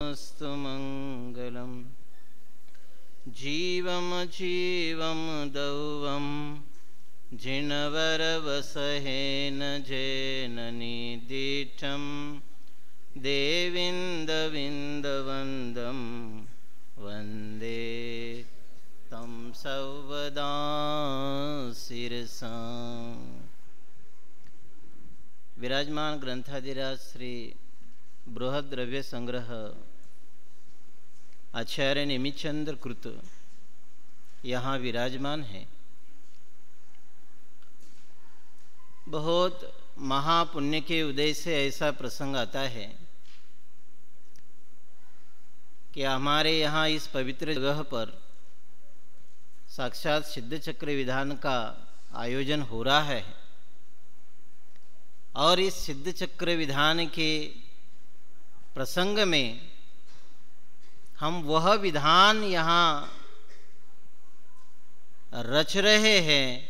अस्तु मंगलम जीवम जीवम दौवम जिनवर वसहेन जैननी दीठम देविंद विंदवंदम वंदे तम सर्वदा शिरसा। विराजमान ग्रंथाधिराज श्री बृहद द्रव्य संग्रह आचार्य निमिचंद्र कृत यहाँ विराजमान है। बहुत महापुण्य के उदय से ऐसा प्रसंग आता है कि हमारे यहाँ इस पवित्र जगह पर साक्षात सिद्ध चक्र विधान का आयोजन हो रहा है और इस सिद्ध चक्र विधान के प्रसंग में हम वह विधान यहाँ रच रहे हैं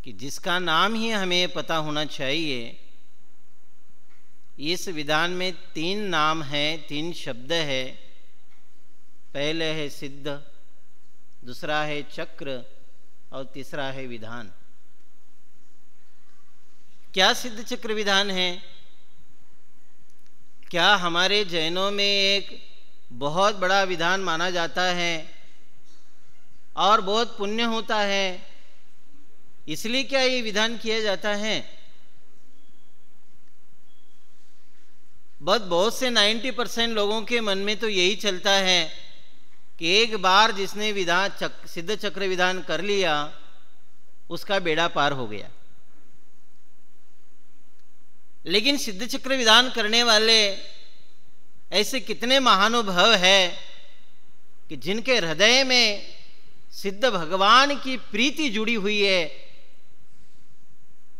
कि जिसका नाम ही हमें पता होना चाहिए। इस विधान में 3 नाम हैं, 3 शब्द है। पहले है सिद्ध, दूसरा है चक्र और तीसरा है विधान। क्या सिद्ध चक्र विधान है? क्या हमारे जैनों में एक बहुत बड़ा विधान माना जाता है और बहुत पुण्य होता है, इसलिए क्या ये विधान किया जाता है? बहुत से 90% लोगों के मन में तो यही चलता है कि एक बार जिसने विधान सिद्ध चक्र विधान कर लिया उसका बेड़ा पार हो गया। लेकिन सिद्ध चक्र विधान करने वाले ऐसे कितने महानुभाव है कि जिनके हृदय में सिद्ध भगवान की प्रीति जुड़ी हुई है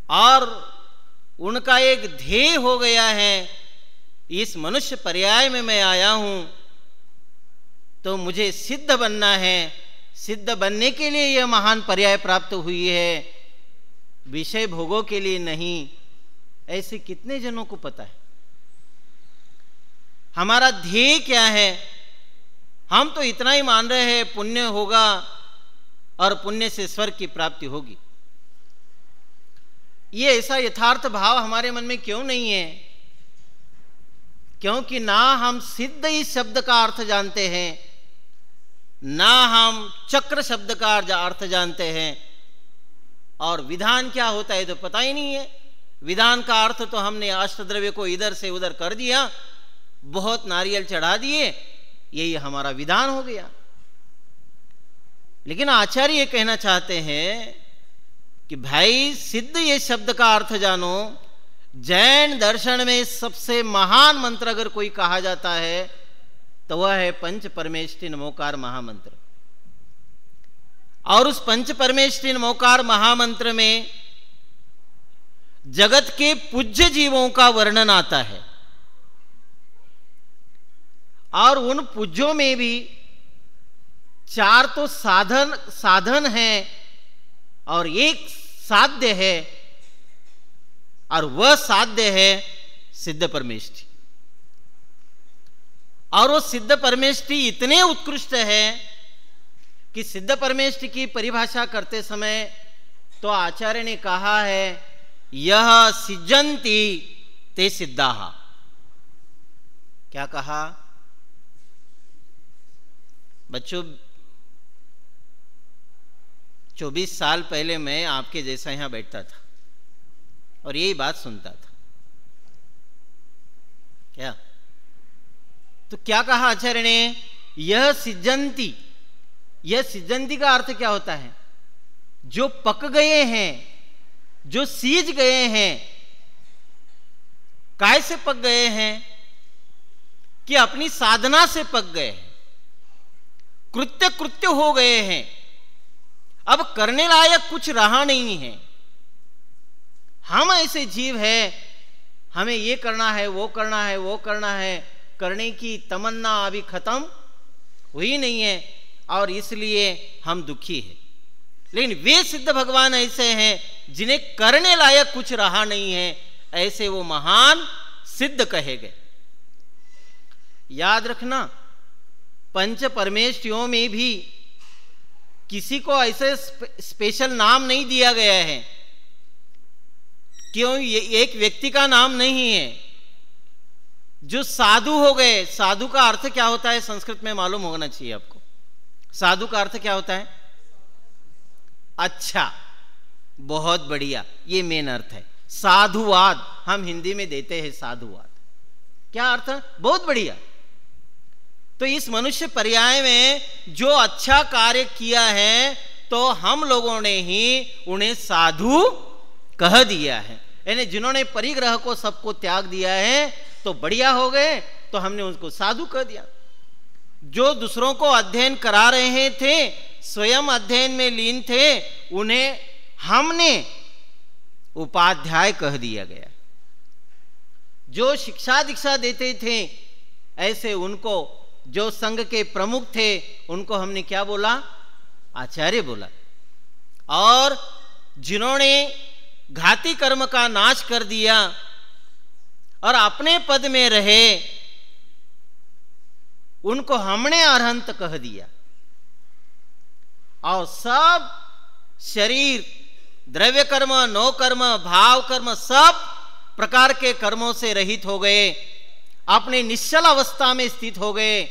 और उनका एक ध्येय हो गया है, इस मनुष्य पर्याय में मैं आया हूं तो मुझे सिद्ध बनना है। सिद्ध बनने के लिए यह महान पर्याय प्राप्त हुई है, विषय भोगों के लिए नहीं। ऐसे कितने जनों को पता है? हमारा ध्येय क्या है? हम तो इतना ही मान रहे हैं पुण्य होगा और पुण्य से स्वर्ग की प्राप्ति होगी। ये ऐसा यथार्थ भाव हमारे मन में क्यों नहीं है? क्योंकि ना हम सिद्ध इस शब्द का अर्थ जानते हैं, ना हम चक्र शब्द का अर्थ जानते हैं, और विधान क्या होता है तो पता ही नहीं है। विधान का अर्थ तो हमने अष्टद्रव्य को इधर से उधर कर दिया, बहुत नारियल चढ़ा दिए, यही हमारा विधान हो गया। लेकिन आचार्य ये कहना चाहते हैं कि भाई सिद्ध ये शब्द का अर्थ जानो। जैन दर्शन में सबसे महान मंत्र अगर कोई कहा जाता है तो वह है पंच परमेष्टि नमोकार महामंत्र। और उस पंच परमेष्टि नमोकार महामंत्र में जगत के पूज्य जीवों का वर्णन आता है और उन पूज्यों में भी 4 तो साधन हैं और एक साध्य है, और वह साध्य है सिद्ध परमेष्टि। और वो सिद्ध परमेष्टि इतने उत्कृष्ट है कि सिद्ध परमेष्टि की परिभाषा करते समय तो आचार्य ने कहा है यह सिज्जन्ति ते सिद्धाः। क्या कहा बच्चों? 24 साल पहले मैं आपके जैसा यहां बैठता था और यही बात सुनता था। क्या तो क्या कहा आचार्य ने? यह सिज्जन्ति। यह सिज्जन्ति का अर्थ क्या होता है? जो पक गए हैं, जो सीज गए हैं। काय से पक गए हैं? कि अपनी साधना से पक गए हैं, कृत्य हो गए हैं, अब करने लायक कुछ रहा नहीं है। हम ऐसे जीव हैं, हमें ये करना है, वो करना है, वो करना है, करने की तमन्ना अभी खत्म हुई नहीं है और इसलिए हम दुखी हैं। लेकिन वे सिद्ध भगवान ऐसे हैं जिन्हें करने लायक कुछ रहा नहीं है, ऐसे वो महान सिद्ध कहे गए। याद रखना, पंच परमेष्ठियों में भी किसी को ऐसे स्पेशल नाम नहीं दिया गया है। क्यों? ये एक व्यक्ति का नाम नहीं है। जो साधु हो गए, साधु का अर्थ क्या होता है संस्कृत में मालूम होना चाहिए आपको। साधु का अर्थ क्या होता है? अच्छा, बहुत बढ़िया, ये मेन अर्थ है। साधुवाद हम हिंदी में देते हैं, साधुवाद क्या अर्थ? बहुत बढ़िया। तो इस मनुष्य पर्याय में जो अच्छा कार्य किया है तो हम लोगों ने ही उन्हें साधु कह दिया है। यानी जिन्होंने परिग्रह को सबको त्याग दिया है तो बढ़िया हो गए, तो हमने उसको साधु कह दिया। जो दूसरों को अध्ययन करा रहे थे, स्वयं अध्ययन में लीन थे, उन्हें हमने उपाध्याय कह दिया गया। जो शिक्षा दीक्षा देते थे, ऐसे उनको, जो संघ के प्रमुख थे, उनको हमने क्या बोला? आचार्य बोला। और जिन्होंने घाती कर्म का नाश कर दिया और अपने पद में रहे, उनको हमने अरहंत कह दिया। और सब शरीर, द्रव्य कर्म, नो कर्म, भाव कर्म, सब प्रकार के कर्मों से रहित हो गए, अपने निश्चल अवस्था में स्थित हो गए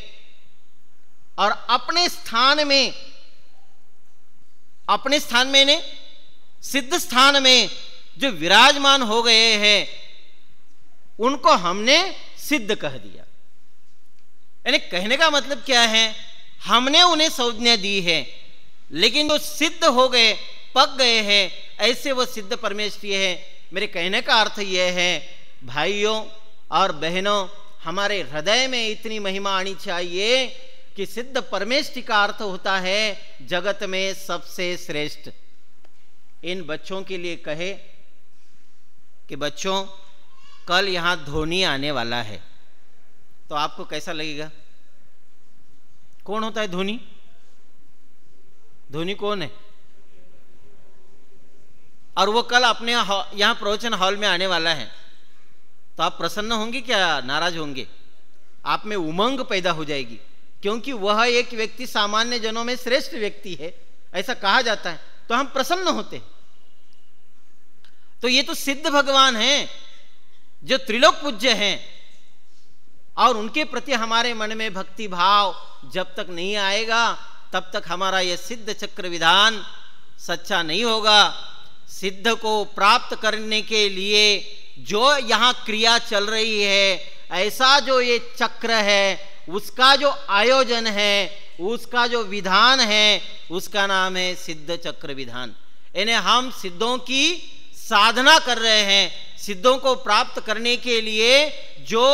और अपने स्थान में ने सिद्ध स्थान में जो विराजमान हो गए हैं, उनको हमने सिद्ध कह दिया। यानी कहने का मतलब क्या है? हमने उन्हें संज्ञा दी है, लेकिन जो सिद्ध हो गए, पक गए हैं, ऐसे वो सिद्ध परमेष्ठीय है। मेरे कहने का अर्थ यह है, भाइयों और बहनों, हमारे हृदय में इतनी महिमा आनी चाहिए कि सिद्ध परमेष्ठी का अर्थ होता है जगत में सबसे श्रेष्ठ। इन बच्चों के लिए कहे कि बच्चों, कल यहां धोनी आने वाला है, तो आपको कैसा लगेगा? कौन होता है धोनी? धोनी कौन है? और वो कल अपने यहां प्रवचन हॉल में आने वाला है, तो आप प्रसन्न होंगे क्या नाराज होंगे? आप में उमंग पैदा हो जाएगी, क्योंकि वह एक व्यक्ति सामान्य जनों में श्रेष्ठ व्यक्ति है, ऐसा कहा जाता है, तो हम प्रसन्न होते। तो ये तो सिद्ध भगवान हैं जो त्रिलोक पूज्य हैं, और उनके प्रति हमारे मन में भक्ति भाव जब तक नहीं आएगा, तब तक हमारा यह सिद्ध चक्र विधान सच्चा नहीं होगा। सिद्ध को प्राप्त करने के लिए जो यहां क्रिया चल रही है, ऐसा जो ये चक्र है, उसका जो आयोजन है, उसका जो विधान है, उसका नाम है सिद्ध चक्र विधान। इन्हें हम सिद्धों की साधना कर रहे हैं, सिद्धों को प्राप्त करने के लिए जो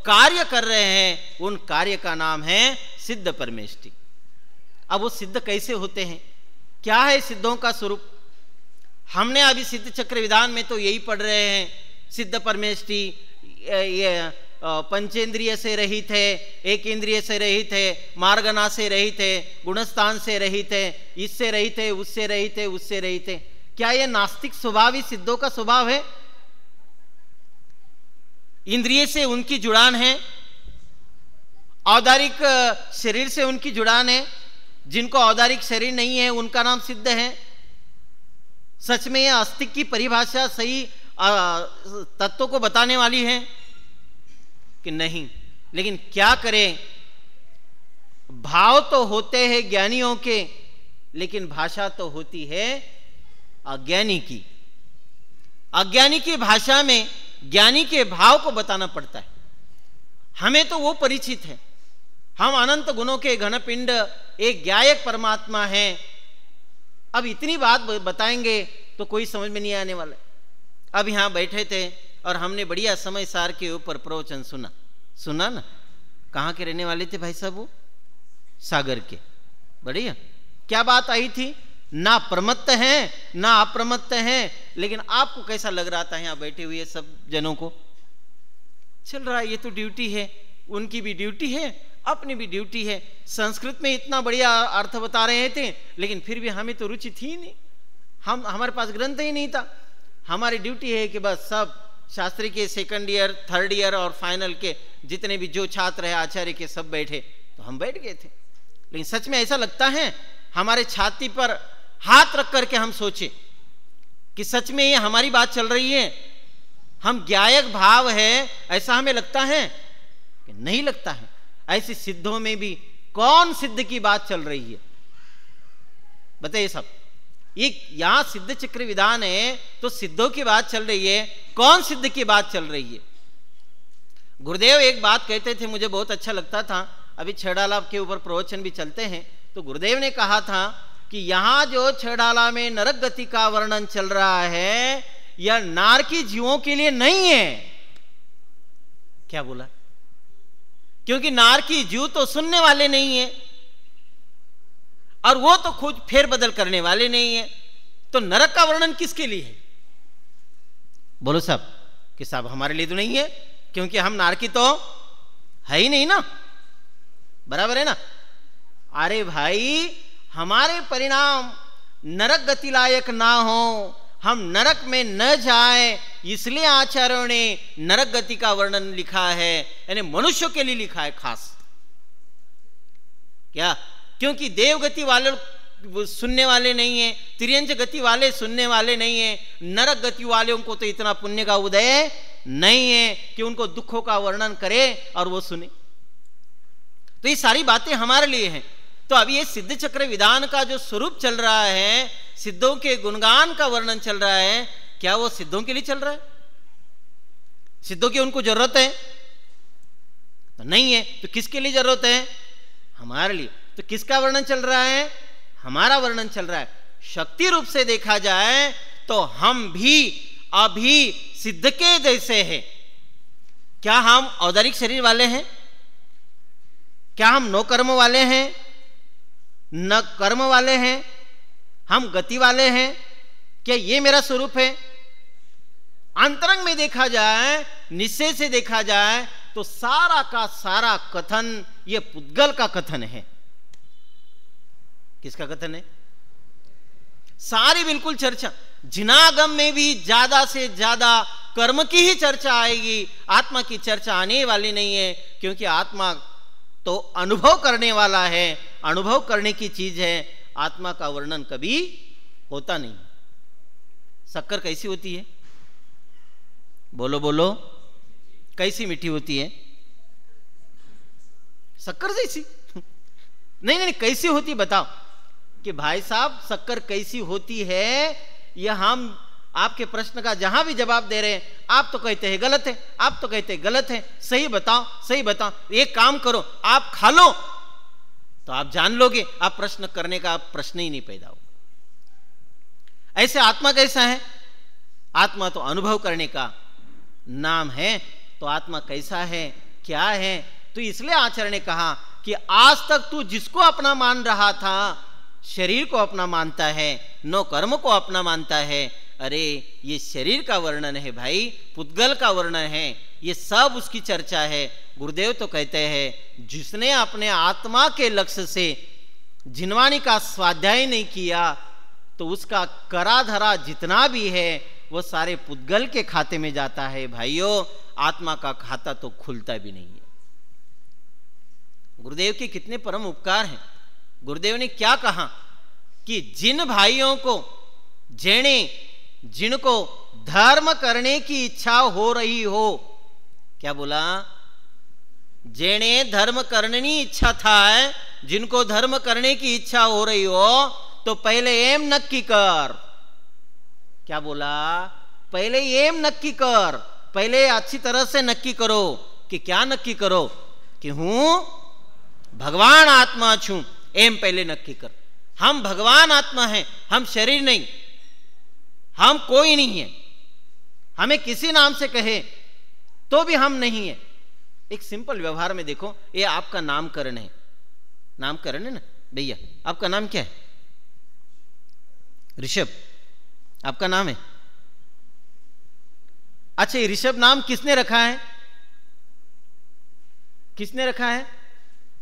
कार्य कर रहे हैं, उन कार्य का नाम है सिद्ध परमेष्ठी। अब वो सिद्ध कैसे होते हैं? क्या है सिद्धों का स्वरूप? हमने अभी सिद्ध चक्र विधान में तो यही पढ़ रहे हैं, सिद्ध परमेष्ठी ये पंचेंद्रिय से रहित है, एक इंद्रिय से रहित है, मार्गना से रहित है, गुणस्थान से रहित है, इससे रहित है, उससे रहित है, उससे रहित है। क्या यह नास्तिक स्वभाव ही सिद्धों का स्वभाव है? इंद्रिय से उनकी जुड़ान है, औदारिक शरीर से उनकी जुड़ान है। जिनको औदारिक शरीर नहीं है उनका नाम सिद्ध है। सच में यह अस्तित्व की परिभाषा सही तत्वों को बताने वाली है कि नहीं? लेकिन क्या करें, भाव तो होते हैं ज्ञानियों के, लेकिन भाषा तो होती है अज्ञानी की। अज्ञानी की भाषा में ज्ञानी के भाव को बताना पड़ता है। हमें तो वो परिचित है, हम अनंत गुणों के घनपिंड एक ज्ञायक परमात्मा हैं। अब इतनी बात बताएंगे तो कोई समझ में नहीं आने वाला। अब यहां बैठे थे और हमने बढ़िया समय सार के ऊपर प्रवचन सुना ना। कहाँ के रहने वाले थे भाई साहब? वो सागर के। बढ़िया। क्या बात आई थी? ना प्रमत्त हैं ना अप्रमत्त हैं, लेकिन आपको कैसा लग रहा था यहाँ बैठे हुए सब जनों को? चल रहा है, ये तो ड्यूटी है, उनकी भी ड्यूटी है, अपनी भी ड्यूटी है। संस्कृत में इतना बढ़िया अर्थ बता रहे थे, लेकिन फिर भी हमें तो रुचि थी नहीं, हमारे पास ग्रंथ ही नहीं था। हमारी ड्यूटी है कि बस सब शास्त्री के सेकंड ईयर, थर्ड ईयर और फाइनल के जितने भी जो छात्र हैं आचार्य के सब बैठे, तो हम बैठ गए थे। लेकिन सच में ऐसा लगता है हमारे छाती पर हाथ रख करके हम सोचे कि सच में ये हमारी बात चल रही है, हम ज्ञायक भाव है, ऐसा हमें लगता है कि नहीं लगता है। ऐसे सिद्धों में भी कौन सिद्ध की बात चल रही है बताइए सब। ये यहां सिद्ध चक्र विधान है तो सिद्धों की बात चल रही है, कौन सिद्ध की बात चल रही है। गुरुदेव एक बात कहते थे, मुझे बहुत अच्छा लगता था, अभी छेड़ाला के ऊपर प्रवचन भी चलते हैं, तो गुरुदेव ने कहा था कि यहां जो छेड़ाला में नरक गति का वर्णन चल रहा है यह नारकी जीवों के लिए नहीं है। क्या बोला? क्योंकि नारकी जीव तो सुनने वाले नहीं है और वो तो खुद फेरबदल करने वाले नहीं है, तो नरक का वर्णन किसके लिए है? बोलो साहब कि साहब हमारे लिए तो नहीं है, क्योंकि हम नारकी तो है ही नहीं ना, बराबर है ना। अरे भाई हमारे परिणाम नरक गति लायक ना हो, हम नरक में न जाए, इसलिए आचार्यों ने नरक गति का वर्णन लिखा है, यानी मनुष्यों के लिए लिखा है खास। क्या? क्योंकि देव गति वाले सुनने वाले नहीं है, तिर्यंच गति वाले सुनने वाले नहीं है, नरक गति वालों को तो इतना पुण्य का उदय नहीं है कि उनको दुखों का वर्णन करे और वो सुने। तो ये सारी बातें हमारे लिए हैं। तो अभी ये सिद्ध चक्र विधान का जो स्वरूप चल रहा है, सिद्धों के गुणगान का वर्णन चल रहा है, क्या वो सिद्धों के लिए चल रहा है? सिद्धों की उनको जरूरत है? तो नहीं है। तो किसके लिए जरूरत है? हमारे लिए। तो किसका वर्णन चल रहा है? हमारा वर्णन चल रहा है। शक्ति रूप से देखा जाए तो हम भी अभी सिद्ध के जैसे हैं। क्या हम औदारिक शरीर वाले हैं? क्या हम नो कर्म वाले हैं, न कर्म वाले हैं? हम गति वाले हैं? क्या ये मेरा स्वरूप है? अंतरंग में देखा जाए, निश्चय से देखा जाए तो सारा का सारा कथन ये पुद्गल का कथन है। किसका कथन है? सारी बिल्कुल चर्चा, जिनागम में भी ज्यादा से ज्यादा कर्म की ही चर्चा आएगी, आत्मा की चर्चा आने वाली नहीं है, क्योंकि आत्मा तो अनुभव करने वाला है, अनुभव करने की चीज है। आत्मा का वर्णन कभी होता नहीं। शक्कर कैसी होती है? बोलो बोलो, कैसी मीठी होती है? शक्कर जैसी? नहीं नहीं, कैसी होती बताओ कि भाई साहब शक्कर कैसी होती है। यह हम आपके प्रश्न का जहां भी जवाब दे रहे हैं, आप तो कहते हैं गलत है, आप तो कहते हैं गलत है, सही बताओ सही बताओ। एक काम करो, आप खा लो तो आप जान लोगे, आप प्रश्न करने का प्रश्न ही नहीं पैदा होगा। ऐसे आत्मा कैसा है? आत्मा तो अनुभव करने का नाम है। तो आत्मा कैसा है, क्या है? तो इसलिए आचार्य ने कहा कि आज तक तू जिसको अपना मान रहा था, शरीर को अपना मानता है, नो कर्म को अपना मानता है, अरे ये शरीर का वर्णन है भाई, पुद्गल का वर्णन है, ये सब उसकी चर्चा है। गुरुदेव तो कहते हैं जिसने अपने आत्मा के लक्ष्य से जिनवाणी का स्वाध्याय नहीं किया तो उसका करा धरा जितना भी है वो सारे पुद्गल के खाते में जाता है। भाइयों, आत्मा का खाता तो खुलता भी नहीं है। गुरुदेव के कितने परम उपकार हैं। गुरुदेव ने क्या कहा कि जिन भाइयों को जिनको धर्म करने की इच्छा हो रही हो, क्या बोला? जेने धर्म करने की इच्छा था, जिनको धर्म करने की इच्छा हो रही हो तो पहले एम नक्की कर। क्या बोला? पहले एम नक्की कर, पहले अच्छी तरह से नक्की करो कि क्या नक्की करो कि हूं भगवान आत्मा छू। एम पहले नक्की कर, हम भगवान आत्मा हैं, हम शरीर नहीं, हम कोई नहीं है। हमें किसी नाम से कहे तो भी हम नहीं है। एक सिंपल व्यवहार में देखो, ये आपका नामकरण है, नामकरण है ना भैया। आपका नाम क्या है? ऋषभ आपका नाम है। अच्छा, ये ऋषभ नाम किसने रखा है? किसने रखा है?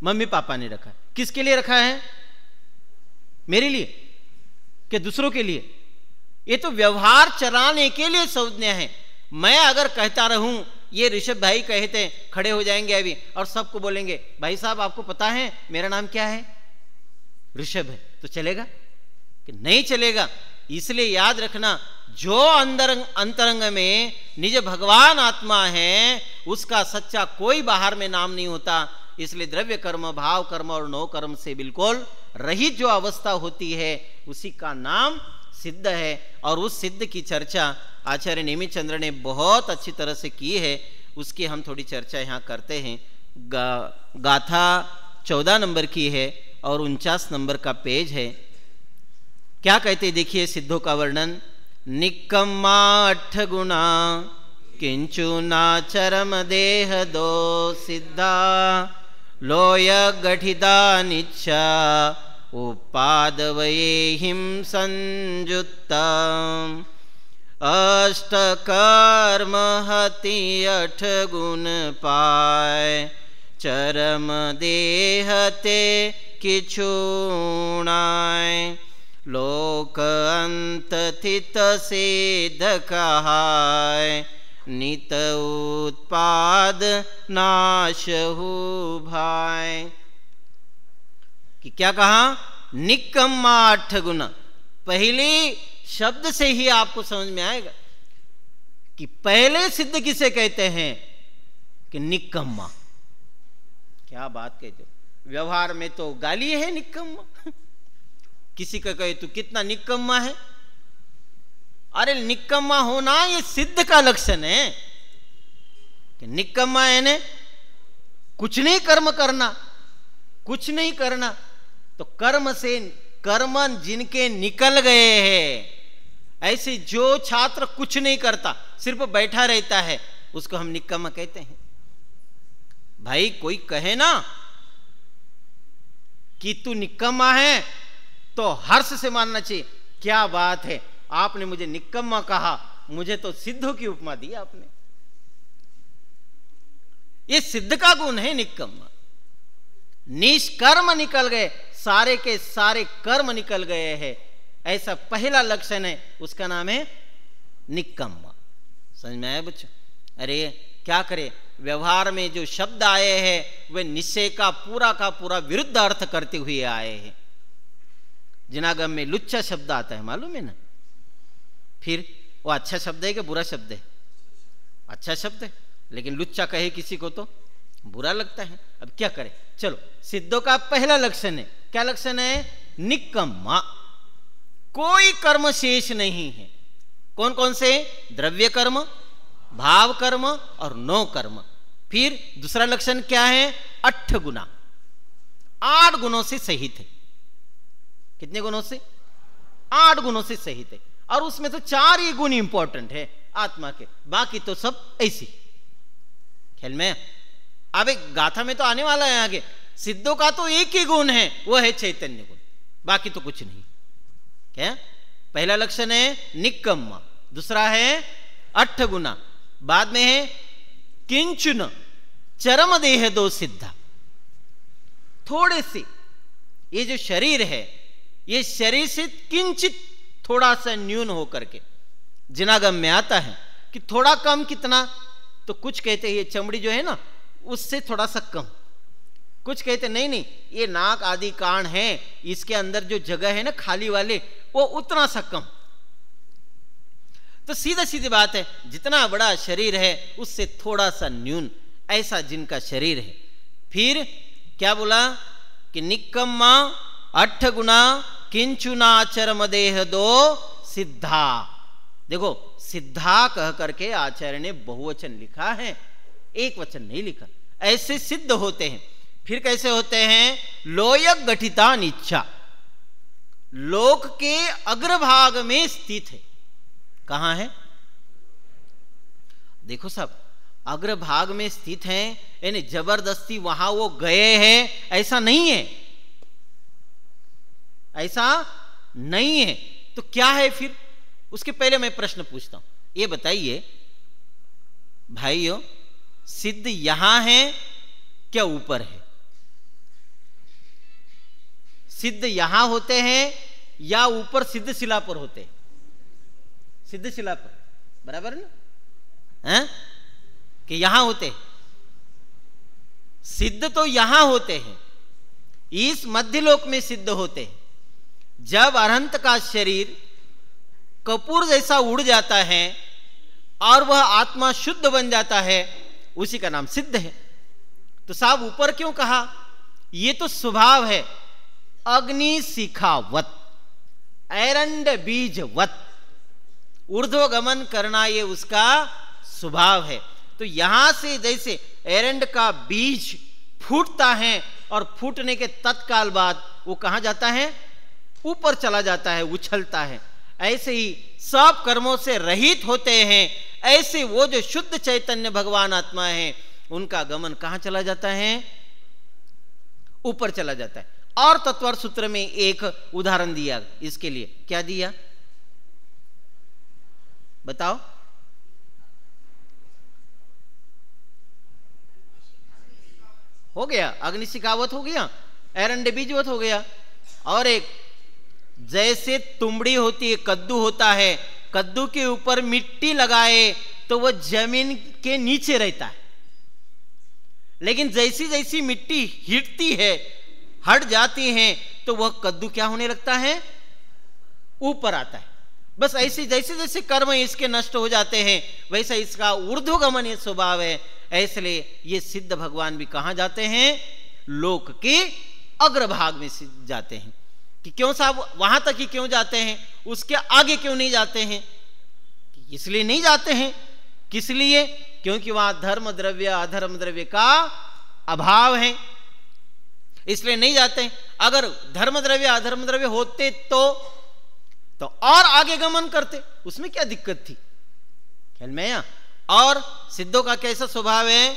मम्मी पापा ने रखा है। किसके लिए रखा है? मेरे लिए कि दूसरों के लिए? ये तो व्यवहार चलाने के लिए संज्ञा है। मैं अगर कहता रहूं ये ऋषभ भाई कहते खड़े हो जाएंगे अभी और सबको बोलेंगे भाई साहब आपको पता है मेरा नाम क्या है, ऋषभ है, तो चलेगा कि नहीं चलेगा। इसलिए याद रखना, जो अंतरंग में निज भगवान आत्मा है उसका सच्चा कोई बाहर में नाम नहीं होता। इसलिए द्रव्य कर्म, भाव कर्म और नो कर्म से बिल्कुल रहित जो अवस्था होती है उसी का नाम सिद्ध है। और उस सिद्ध की चर्चा आचार्य नेमित चंद्र ने बहुत अच्छी तरह से की है, उसकी हम थोड़ी चर्चा यहाँ करते हैं। गाथा 14 नंबर की है और 49 नंबर का पेज है। क्या कहते देखिए सिद्धों का वर्णन। निक्कम्मा 8 गुना किंचुना चरम देह दो सिद्धा लोय गठिता निच्छा उपादवये हिम संयुक्ता अष्ट कर्म हति 8 गुण पाय चरम देहते किछुणाय लोक अंत थित सिद्ध कहाय नित उत्पाद नाश हो भाई। कि क्या कहा, निक्कम्मा 8 गुना। पहले शब्द से ही आपको समझ में आएगा कि पहले सिद्ध किसे कहते हैं कि निक्कम्मा। क्या बात कहते हो, व्यवहार में तो गाली है निक्कम्मा। किसी का कहे तू कितना निक्कम्मा है, अरे निक्कम्मा होना ये सिद्ध का लक्षण है कि निक्कम्मा है ने कुछ नहीं कर्म करना, कुछ नहीं करना। तो कर्म से कर्म जिनके निकल गए हैं, ऐसे जो छात्र कुछ नहीं करता सिर्फ बैठा रहता है उसको हम निक्कम्मा कहते हैं। भाई कोई कहे ना कि तू निक्कम्मा है तो हर्ष से मानना चाहिए, क्या बात है आपने मुझे निक्कम्मा कहा, मुझे तो सिद्धों की उपमा दी आपने। ये सिद्ध का गुण है निक्कम्मा। निष्कर्म निकल गए, सारे के सारे कर्म निकल गए हैं, ऐसा पहला लक्षण है, उसका नाम है निक्कम्मा। समझ में आया बच्चों। अरे क्या करे, व्यवहार में जो शब्द आए हैं वे निश्चय का पूरा विरुद्ध अर्थ करते हुए आए हैं। जिनागम में लुच्चा शब्द आता है, मालूम है ना। फिर वो अच्छा शब्द है कि बुरा शब्द है? अच्छा शब्द है, लेकिन लुच्चा कहे किसी को तो बुरा लगता है। अब क्या करें, चलो सिद्धों का पहला लक्षण है, क्या लक्षण है, निक्कम्मा। कोई कर्म शेष नहीं है। कौन कौन से, द्रव्य कर्म, भाव कर्म और नो कर्म। फिर दूसरा लक्षण क्या है, 8 गुना, 8 गुणों से सहित है। कितने गुणों से, 8 गुणों से सहित है। और उसमें तो 4 ही गुण इंपॉर्टेंट है आत्मा के, बाकी तो सब ऐसी खेल में। अब एक गाथा में तो आने वाला है आगे। सिद्धों का तो एक ही गुण है, वो है चैतन्य गुण, बाकी तो कुछ नहीं। क्या, पहला लक्षण है निक्कम्मा, दूसरा है 8 गुना, बाद में है किंचुन चरम देह दो सिद्धा। थोड़े से ये जो शरीर है, ये शरीर से किंचित थोड़ा सा न्यून होकर के जिनागम में आता है कि थोड़ा कम कितना, तो कुछ कहते हैं ये चमड़ी जो है ना उससे थोड़ा सा कम, कुछ कहते नहीं ये नाक आदि कान है, इसके अंदर जो जगह है ना खाली वाले, वो उतना सा कम। तो सीधा सीधी बात है, जितना बड़ा शरीर है उससे थोड़ा सा न्यून, ऐसा जिनका शरीर है। फिर क्या बोला कि निक्कम्मा 8 गुना किंचुना चरम देह दो सिद्धा। देखो सिद्धा कह करके आचार्य ने बहुवचन लिखा है, एक वचन नहीं लिखा। ऐसे सिद्ध होते हैं। फिर कैसे होते हैं, लोयक गठिता निच्छा, लोक के अग्रभाग में स्थित है। कहां है, देखो सब अग्रभाग में स्थित है, यानी जबरदस्ती वहां वो गए हैं ऐसा नहीं है, ऐसा नहीं है। तो क्या है फिर, उसके पहले मैं प्रश्न पूछता हूं, ये बताइए भाइयों, सिद्ध यहां है क्या ऊपर है? सिद्ध यहां होते हैं या ऊपर सिद्ध शिला पर होते हैं? सिद्ध शिला पर, बराबर है ना। हैं कि यहां होते हैं? सिद्ध तो यहां होते हैं, इस मध्यलोक में सिद्ध होते हैं। जब अरहंत का शरीर कपूर जैसा उड़ जाता है और वह आत्मा शुद्ध बन जाता है, उसी का नाम सिद्ध है। तो साहब ऊपर क्यों कहा? ये तो स्वभाव है, अग्नि शिखावत, एरंड बीजवत, ऊर्ध्वगमन करना ये उसका स्वभाव है। तो यहां से जैसे एरंड का बीज फूटता है और फूटने के तत्काल बाद वो कहां जाता है? ऊपर चला जाता है, उछलता है। ऐसे ही सब कर्मों से रहित होते हैं, ऐसे वो जो शुद्ध चैतन्य भगवान आत्मा है, उनका गमन कहां चला जाता है? ऊपर चला जाता है। और तत्वर सूत्र में एक उदाहरण दिया इसके लिए। क्या दिया बताओ? हो गया, अग्नि शिखावत हो गया, एरंड बीजवत हो गया। और एक जैसे तुमड़ी होती है, कद्दू होता है, कद्दू के ऊपर मिट्टी लगाए तो वह जमीन के नीचे रहता है, लेकिन जैसी जैसी मिट्टी हिटती है, हट जाती है, तो वह कद्दू क्या होने लगता है? ऊपर आता है। बस ऐसे जैसे जैसे कर्म इसके नष्ट हो जाते हैं, वैसा इसका ऊर्ध्वगमन ये स्वभाव है। इसलिए ये सिद्ध भगवान भी कहां जाते हैं? लोक के अग्रभाग में जाते हैं। कि क्यों साहब वहां तक ही क्यों जाते हैं, उसके आगे क्यों नहीं जाते हैं? इसलिए नहीं जाते हैं। किस लिए? क्योंकि वहां धर्म द्रव्य अधर्म द्रव्य का अभाव है, इसलिए नहीं जाते हैं। अगर धर्म द्रव्य अधर्म द्रव्य होते तो और आगे गमन करते, उसमें क्या दिक्कत थी? ख्याल में आया? और सिद्धों का कैसा स्वभाव है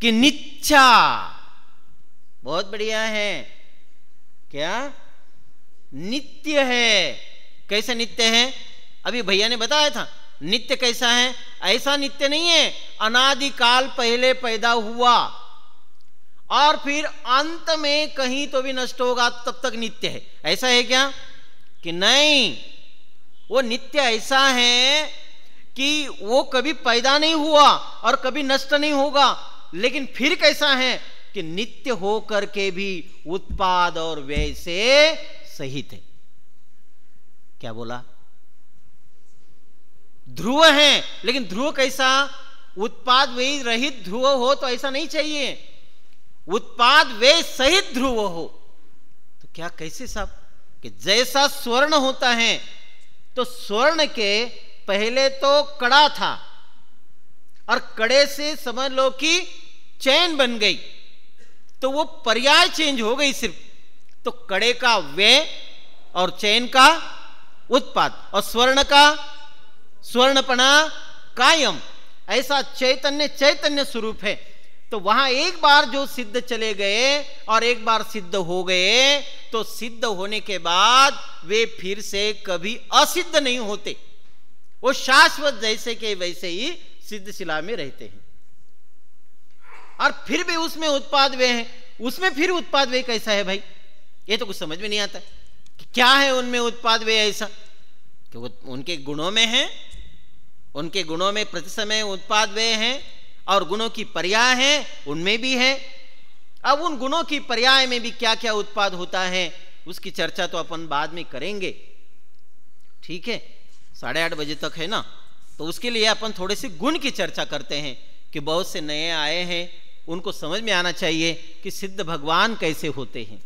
कि निच्छा, बहुत बढ़िया है, क्या नित्य है। कैसे नित्य है? अभी भैया ने बताया था। नित्य कैसा है? ऐसा नित्य नहीं है अनादिकाल पहले पैदा हुआ और फिर अंत में कहीं तो भी नष्ट होगा तब तक नित्य है, ऐसा है क्या? कि नहीं, वो नित्य ऐसा है कि वो कभी पैदा नहीं हुआ और कभी नष्ट नहीं होगा, लेकिन फिर कैसा है कि नित्य हो करके भी उत्पाद और व्यय से सहित है। क्या बोला? ध्रुव है, लेकिन ध्रुव कैसा? उत्पाद व्यय रहित ध्रुव हो तो ऐसा नहीं चाहिए, उत्पाद व्यय सहित ध्रुव हो। तो क्या कैसे साहब? कि जैसा स्वर्ण होता है तो स्वर्ण के पहले तो कड़ा था और कड़े से समझ लो कि चैन बन गई, तो वो पर्याय चेंज हो गई सिर्फ। तो कड़े का व्यय और चैन का उत्पाद और स्वर्ण का स्वर्णपना कायम, ऐसा चैतन्य चैतन्य स्वरूप है। तो वहां एक बार जो सिद्ध चले गए और एक बार सिद्ध हो गए, तो सिद्ध होने के बाद वे फिर से कभी असिद्ध नहीं होते, वो शाश्वत जैसे के वैसे ही सिद्ध शिला में रहते हैं। और फिर भी उसमें उत्पाद वे हैं, उसमें फिर उत्पाद वे कैसा है भाई? ये तो कुछ समझ में नहीं आता कि क्या है उनमें उत्पाद वे ऐसा कि वो उनके गुणों में है, उनके गुणों में प्रति समय उत्पाद वे हैं और गुणों की पर्याय है उनमें भी है। अब उन गुणों की पर्याय में भी क्या क्या उत्पाद होता है उसकी चर्चा तो अपन बाद में करेंगे, ठीक है? 8:30 बजे तक है ना, तो उसके लिए अपन थोड़े से गुण की चर्चा करते हैं कि बहुत से नए आए हैं, उनको समझ में आना चाहिए कि सिद्ध भगवान कैसे होते हैं,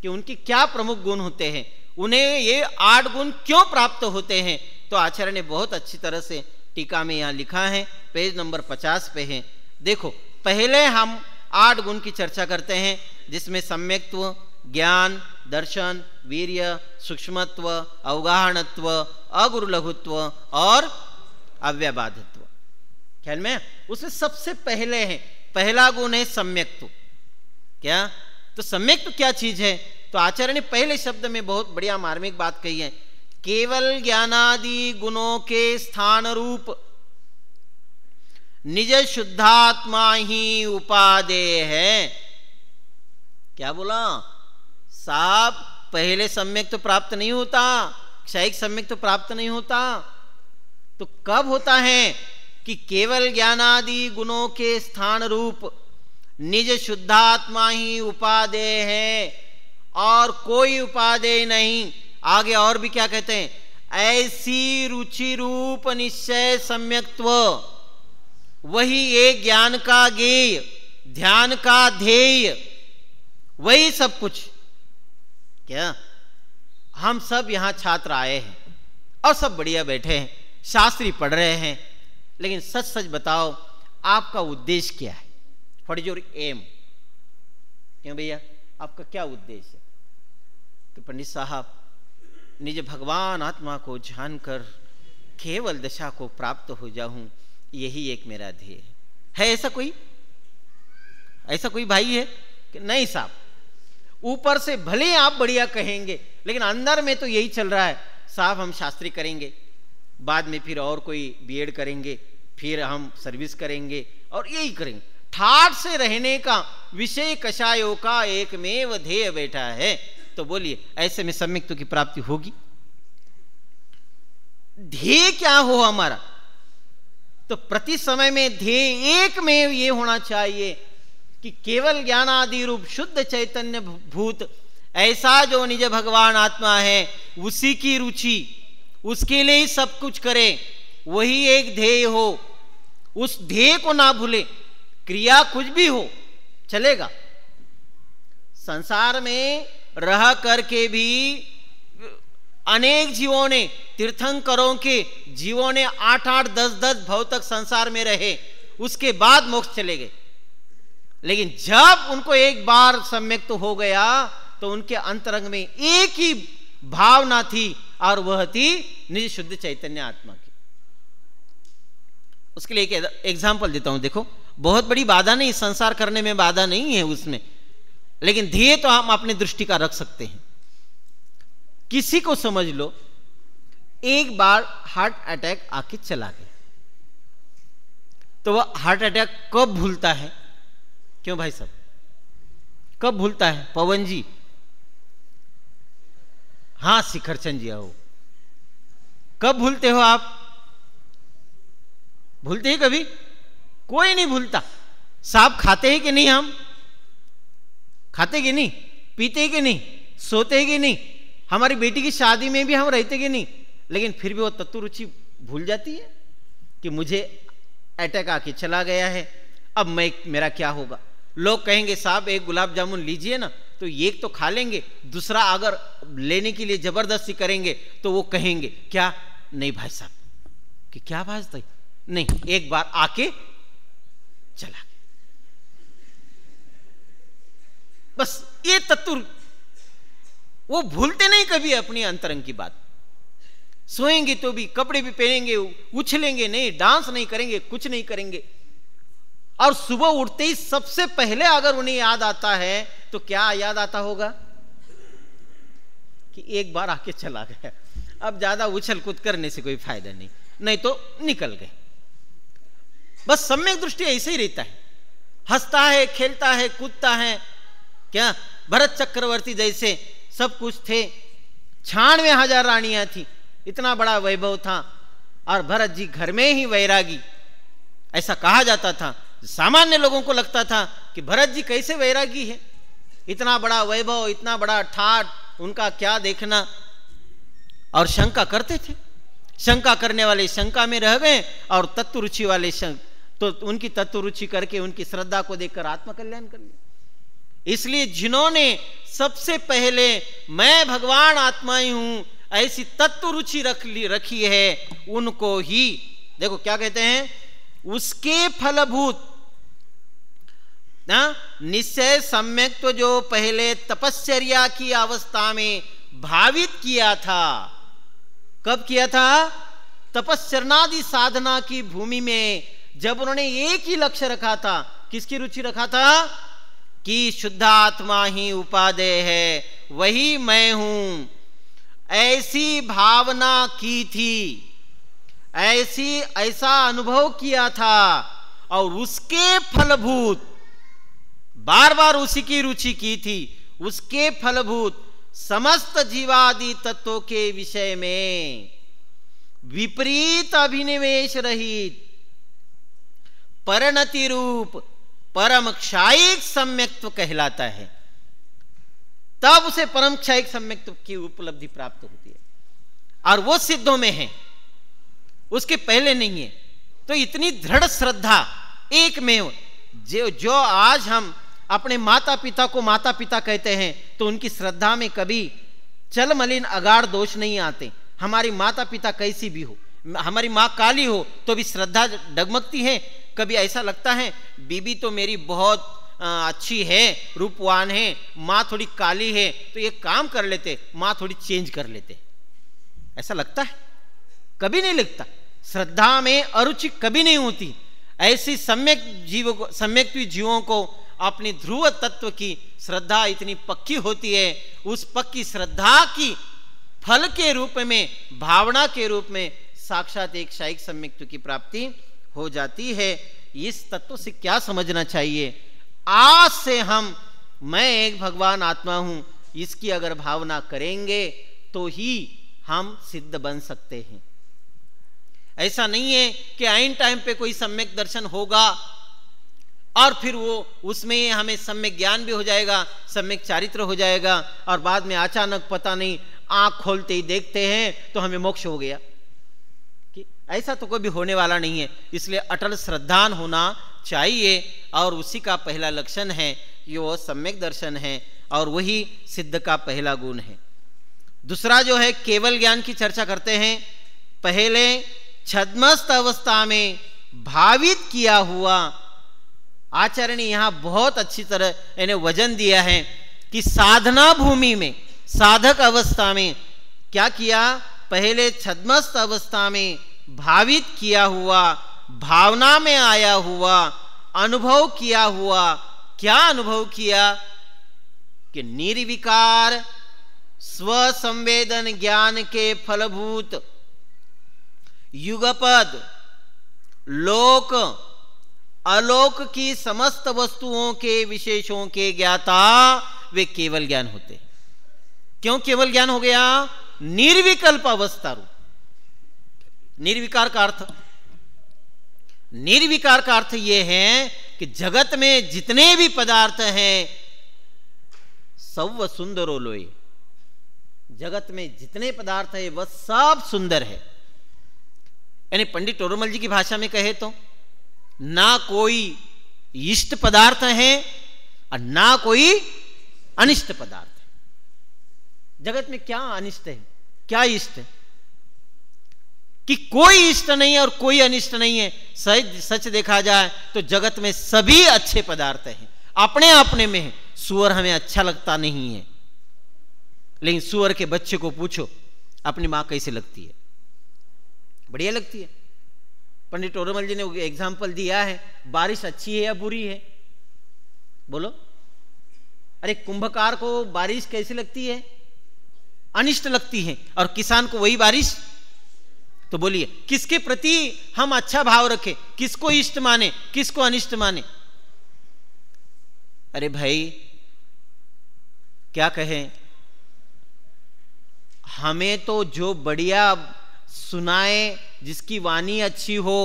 कि उनकी क्या प्रमुख गुण होते हैं, उन्हें ये 8 गुण क्यों प्राप्त होते हैं। तो आचार्य ने बहुत अच्छी तरह से टीका में यहाँ लिखा है, पेज नंबर 50 पे है। देखो, पहले हम 8 गुण की चर्चा करते हैं, जिसमें सम्यक्त्व, ज्ञान, दर्शन, वीर्य, सूक्ष्मत्व, अवगाहनत्व, अगुरुलघुत्व और अव्यबाधित्व। ख्याल में? उसमें सबसे पहले है, पहला गुण है सम्यक्त्व। क्या? तो सम्यक्त्व क्या चीज है? तो आचार्य ने पहले शब्द में बहुत बढ़िया मार्मिक बात कही है, केवल ज्ञानादि गुणों के स्थान रूप निज शुद्धात्मा ही उपादेय है। क्या बोला साहब? पहले सम्यक तो प्राप्त नहीं होता, क्षयिक सम्यक तो प्राप्त नहीं होता, तो कब होता है? कि केवल ज्ञानादि गुणों के स्थान रूप निज शुद्धात्मा ही उपादेय है और कोई उपादेय नहीं। आगे और भी क्या कहते हैं, ऐसी रुचि रूप निश्चय सम्यक्त्व, वही एक ज्ञान का ज्ञेय, ध्यान का ध्येय, वही सब कुछ। क्या हम सब यहां छात्र आए हैं और सब बढ़िया बैठे हैं, शास्त्री पढ़ रहे हैं, लेकिन सच सच बताओ आपका उद्देश्य क्या है? What is your aim? क्यों भैया, आपका क्या उद्देश्य है? कि पंडित साहब, निज भगवान आत्मा को जानकर केवल दशा को प्राप्त हो जाऊं, यही एक मेरा ध्येय है। ऐसा कोई भाई है कि नहीं? साहब, ऊपर से भले ही आप बढ़िया कहेंगे, लेकिन अंदर में तो यही चल रहा है, साहब हम शास्त्री करेंगे, बाद में फिर और कोई बीएड करेंगे, फिर हम सर्विस करेंगे और यही करेंगे। ठाठ से रहने का विषय कषायों का एकमेव ध्येय बैठा है। तो बोलिए, ऐसे में सम्यक्त्व की प्राप्ति होगी? ध्येय क्या हो हमारा? तो प्रति समय में ध्येय एक में ये होना चाहिए कि केवल ज्ञानादि रूप शुद्ध चैतन्य भूत ऐसा जो निज भगवान आत्मा है, उसी की रुचि, उसके लिए ही सब कुछ करे, वही एक ध्येय हो। उस ध्येय को ना भूले। क्रिया कुछ भी हो चलेगा। संसार में रह करके भी अनेक जीवों ने, तीर्थंकरों के जीवों ने 8-8, 10-10 भव तक संसार में रहे, उसके बाद मोक्ष चले गए। लेकिन जब उनको एक बार सम्यक्त हो गया तो उनके अंतरंग में एक ही भावना थी और वह थी निज शुद्ध चैतन्य आत्मा की। उसके लिए एक एग्जाम्पल देता हूं। देखो, बहुत बड़ी बाधा नहीं, संसार करने में बाधा नहीं है उसमें, लेकिन ध्येय तो हम अपनी दृष्टि का रख सकते हैं। किसी को समझ लो एक बार हार्ट अटैक आके चला गया, तो वह हार्ट अटैक कब भूलता है? क्यों भाई साहब, कब भूलता है? पवन जी, हाँ शिखरचंद जी, आओ, कब भूलते हो आप? भूलते ही कभी? कोई नहीं भूलता। साहब खाते हैं कि नहीं? हम खाते कि नहीं? पीते कि नहीं? सोते कि नहीं? हमारी बेटी की शादी में भी हम रहते कि नहीं? लेकिन फिर भी वो तत्व रुचि भूल जाती है कि मुझे अटैक आके चला गया है, अब मेरा क्या होगा? लोग कहेंगे साहब एक गुलाब जामुन लीजिए ना, तो एक तो खा लेंगे, दूसरा अगर लेने के लिए जबरदस्ती करेंगे तो वो कहेंगे क्या? नहीं भाई साहब, कि क्या बात है? नहीं, एक बार आके चला गया। बस ये तत्व वो भूलते नहीं कभी अपनी अंतरंग की बात। सोएंगे तो भी, कपड़े भी पहनेंगे, उछलेंगे नहीं, डांस नहीं करेंगे, कुछ नहीं करेंगे। और सुबह उठते ही सबसे पहले अगर उन्हें याद आता है तो क्या याद आता होगा? कि एक बार आके चला गया, अब ज्यादा उछल कूद करने से कोई फायदा नहीं, नहीं तो निकल गए। बस सम्यक दृष्टि ऐसे ही रहता है, हंसता है, खेलता है, कूदता है। क्या भरत चक्रवर्ती जैसे सब कुछ थे, 96,000 रानियां थी, इतना बड़ा वैभव था, और भरत जी घर में ही वैरागी। ऐसा कहा जाता था, सामान्य लोगों को लगता था कि भरत जी कैसे वैरागी है, इतना बड़ा वैभव, इतना बड़ा ठाट, उनका क्या देखना। और शंका करते थे, शंका करने वाले शंका में रह गए, और तत्व रुचि वाले तो उनकी तत्व रुचि करके उनकी श्रद्धा को देखकर आत्मकल्याण कर लिया। इसलिए जिन्होंने सबसे पहले मैं भगवान आत्मा ही हूं ऐसी तत्व रुचि रखी है, उनको ही देखो क्या कहते हैं, उसके फलभूत निश्चय सम्यक्त्व जो पहले तपश्चर्या की अवस्था में भावित किया था। कब किया था? तपश्चरणादि साधना की भूमि में, जब उन्होंने एक ही लक्ष्य रखा था। किसकी रुचि रखा था? कि शुद्ध आत्मा ही उपादेय है, वही मैं हूं, ऐसी भावना की थी, ऐसा अनुभव किया था, और उसके फलभूत बार बार उसी की रुचि की थी, उसके फलभूत समस्त जीवादि तत्वों के विषय में विपरीत अभिनिवेश रहित परिणति रूप परम क्षायिक सम्यक्त्व कहलाता है, तब उसे परम क्षायिक सम्यक्त्व की उपलब्धि प्राप्त होती है, और वो सिद्धों में है, उसके पहले नहीं है। तो इतनी दृढ़ श्रद्धा एक में जो आज हम अपने माता पिता को माता पिता कहते हैं, तो उनकी श्रद्धा में कभी चल मलिन अगाढ़ दोष नहीं आते। हमारी माता पिता कैसी भी हो, हमारी माँ काली हो तो भी श्रद्धा डगमगती है। कभी ऐसा लगता है बीबी तो मेरी बहुत अच्छी है, रूपवान है, माँ थोड़ी काली है, तो ये काम कर लेते, माँ थोड़ी चेंज कर लेते, ऐसा लगता है? कभी नहीं लगता। श्रद्धा में अरुचि कभी नहीं होती। ऐसी सम्यक जीवों को अपनी ध्रुव तत्व की श्रद्धा इतनी पक्की होती है, उस पक्की श्रद्धा की फल के रूप में, भावना के रूप में साक्षात एक क्षायिक सम्यक्त्व की प्राप्ति हो जाती है। इस तत्व से क्या समझना चाहिए? आज से मैं एक भगवान आत्मा हूं, इसकी अगर भावना करेंगे तो ही हम सिद्ध बन सकते हैं। ऐसा नहीं है कि आइन टाइम पे कोई सम्यक दर्शन होगा और फिर वो उसमें हमें सम्यक ज्ञान भी हो जाएगा, सम्यक चारित्र हो जाएगा, और बाद में अचानक पता नहीं आंख खोलते ही देखते हैं तो हमें मोक्ष हो गया। कि ऐसा तो कभी होने वाला नहीं है। इसलिए अटल श्रद्धान होना चाहिए, और उसी का पहला लक्षण है कि वो सम्यक दर्शन है, और वही सिद्ध का पहला गुण है। दूसरा जो है केवल ज्ञान की चर्चा करते हैं। पहले छद्मस्त अवस्था में भावित किया हुआ, आचार्य ने यहां बहुत अच्छी तरह इन्हें वजन दिया है कि साधना भूमि में, साधक अवस्था में क्या किया? पहले छद्मस्त अवस्था में भावित किया हुआ, भावना में आया हुआ, अनुभव किया हुआ। क्या अनुभव किया? कि निर्विकार स्वसंवेदन ज्ञान के फलभूत युगपद लोक अलोक की समस्त वस्तुओं के विशेषों के ज्ञाता वे केवल ज्ञान होते हैं। क्यों केवल ज्ञान हो गया? निर्विकल्प अवस्था रूप। निर्विकार का अर्थ, निर्विकार का अर्थ यह है कि जगत में जितने भी पदार्थ हैं सब सुंदरो लोय। जगत में जितने पदार्थ है वह सब सुंदर है। यानी पंडित टोडरमल जी की भाषा में कहे तो ना कोई इष्ट पदार्थ है और ना कोई अनिष्ट पदार्थ है। जगत में क्या अनिष्ट है, क्या इष्ट है? कि कोई इष्ट नहीं है और कोई अनिष्ट नहीं है। सच देखा जाए तो जगत में सभी अच्छे पदार्थ हैं, अपने अपने में है। सुअर हमें अच्छा लगता नहीं है, लेकिन सुअर के बच्चे को पूछो अपनी मां कैसे लगती है? बढ़िया लगती है। पंडित टोडरमल जी ने एग्जाम्पल दिया है, बारिश अच्छी है या बुरी है? बोलो। अरे कुंभकार को बारिश कैसी लगती है? अनिष्ट लगती है। और किसान को वही बारिश? तो बोलिए किसके प्रति हम अच्छा भाव रखें? किसको इष्ट माने, किसको अनिष्ट माने? अरे भाई क्या कहें, हमें तो जो बढ़िया सुनाए, जिसकी वाणी अच्छी हो,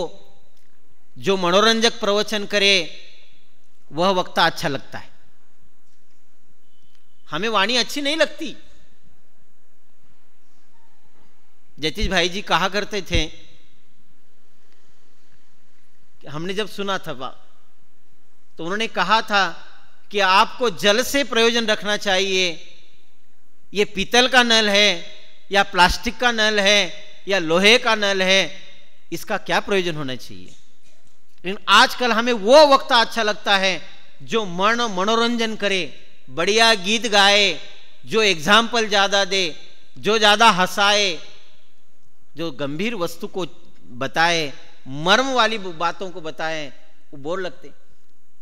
जो मनोरंजक प्रवचन करे, वह वक्ता अच्छा लगता है। हमें वाणी अच्छी नहीं लगती। जतीश भाई जी कहा करते थे, हमने जब सुना था तो उन्होंने कहा था कि आपको जल से प्रयोजन रखना चाहिए। ये पीतल का नल है या प्लास्टिक का नल है या लोहे का नल है, इसका क्या प्रयोजन होना चाहिए? लेकिन आजकल हमें वो वक्ता अच्छा लगता है जो मनोरंजन करे, बढ़िया गीत गाए, जो एग्जाम्पल ज्यादा दे, जो ज्यादा हंसाए, जो गंभीर वस्तु को बताए, मर्म वाली बातों को बताए, वो बोर लगते।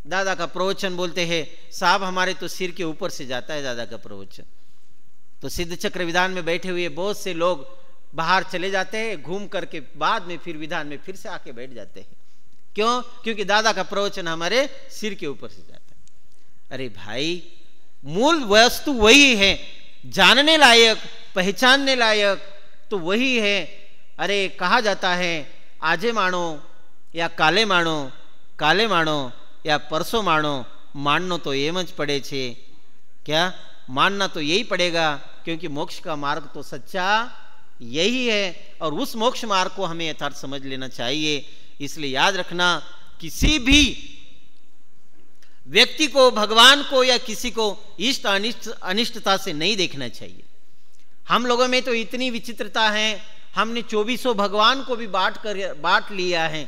दादा का प्रवचन बोलते हैं, साहब हमारे तो सिर के ऊपर से जाता है दादा का प्रवचन। तो सिद्ध चक्र विधान में बैठे हुए बहुत से लोग बाहर चले जाते हैं, घूम करके बाद में फिर विधान में फिर से आके बैठ जाते हैं। क्यों? क्योंकि दादा का प्रवचन हमारे सिर के ऊपर से जाता है। अरे भाई, मूल वस्तु वही है, जानने लायक, पहचानने लायक तो वही है। अरे कहा जाता है आजे मानो या काले मानो, કાલે માણો या परसों मानो, मानना तो एम ज पड़े छे। क्या मानना तो यही पड़ेगा, क्योंकि मोक्ष का मार्ग तो सच्चा यही है और उस मोक्ष मार्ग को हमें यथार्थ समझ लेना चाहिए। इसलिए याद रखना, किसी भी व्यक्ति को, भगवान को या किसी को इष्ट अनिष्टता से नहीं देखना चाहिए। हम लोगों में तो इतनी विचित्रता है, हमने 2400 भगवान को भी बांट लिया है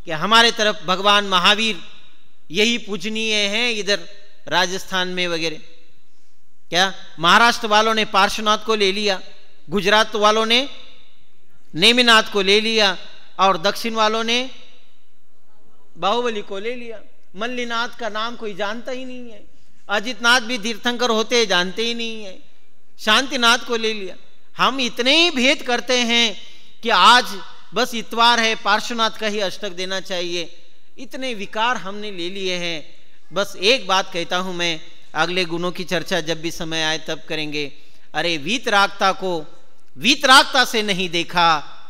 कि हमारे तरफ भगवान महावीर यही पूजनीय हैं, इधर राजस्थान में वगैरह। क्या महाराष्ट्र वालों ने पार्श्वनाथ को ले लिया, गुजरात वालों ने नेमिनाथ को ले लिया और दक्षिण वालों ने बाहुबली को ले लिया। मल्लीनाथ का नाम कोई जानता ही नहीं है, अजितनाथ भी तीर्थंकर होते जानते ही नहीं है, शांतिनाथ को ले लिया। हम इतने ही भेद करते हैं कि आज बस इतवार है, पार्श्वनाथ का ही अष्टक देना चाहिए। इतने विकार हमने ले लिए हैं। बस एक बात कहता हूं मैं, अगले गुणों की चर्चा जब भी समय आए तब करेंगे। अरे वीतरागता को वीतरागता से नहीं देखा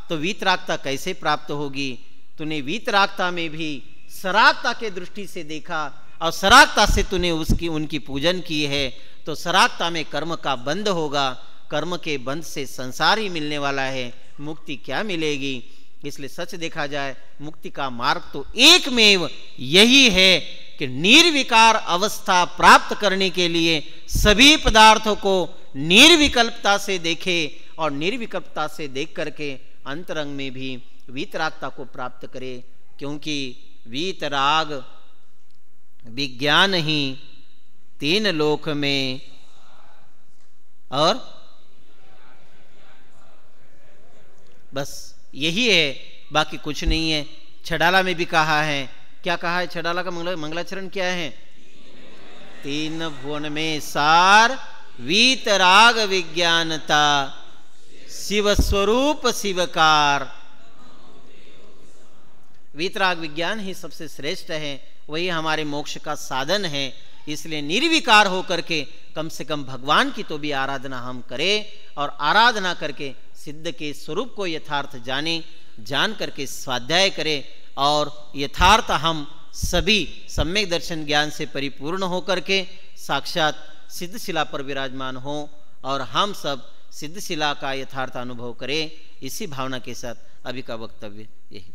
तो वीतरागता कैसे प्राप्त होगी? तूने वीतरागता में भी सरागता के दृष्टि से देखा और सरागता से तूने उनकी पूजन की है, तो सरागता में कर्म का बंध होगा। कर्म के बंध से संसार ही मिलने वाला है, मुक्ति क्या मिलेगी? इसलिए सच देखा जाए, मुक्ति का मार्ग तो एकमेव यही है कि निर्विकार अवस्था प्राप्त करने के लिए सभी पदार्थों को निर्विकल्पता से देखे और निर्विकल्पता से देख करके अंतरंग में भी वीतरागता को प्राप्त करे। क्योंकि वीतराग विज्ञान ही 3 लोक में और बस यही है, बाकी कुछ नहीं है। छडाला में भी कहा है, क्या कहा है? छडाला का मंगलाचरण क्या है? 3 भुवन में सार वीतराग विज्ञानता, शिव स्वरूप शिवकार। वीतराग विज्ञान ही सबसे श्रेष्ठ है, वही हमारे मोक्ष का साधन है। इसलिए निर्विकार होकर के कम से कम भगवान की तो भी आराधना हम करें और आराधना करके सिद्ध के स्वरूप को यथार्थ जान करके स्वाध्याय करें और यथार्थ हम सभी सम्यक दर्शन ज्ञान से परिपूर्ण होकर के साक्षात सिद्धशिला पर विराजमान हो और हम सब सिद्धशिला का यथार्थ अनुभव करें। इसी भावना के साथ अभी का वक्तव्य यही।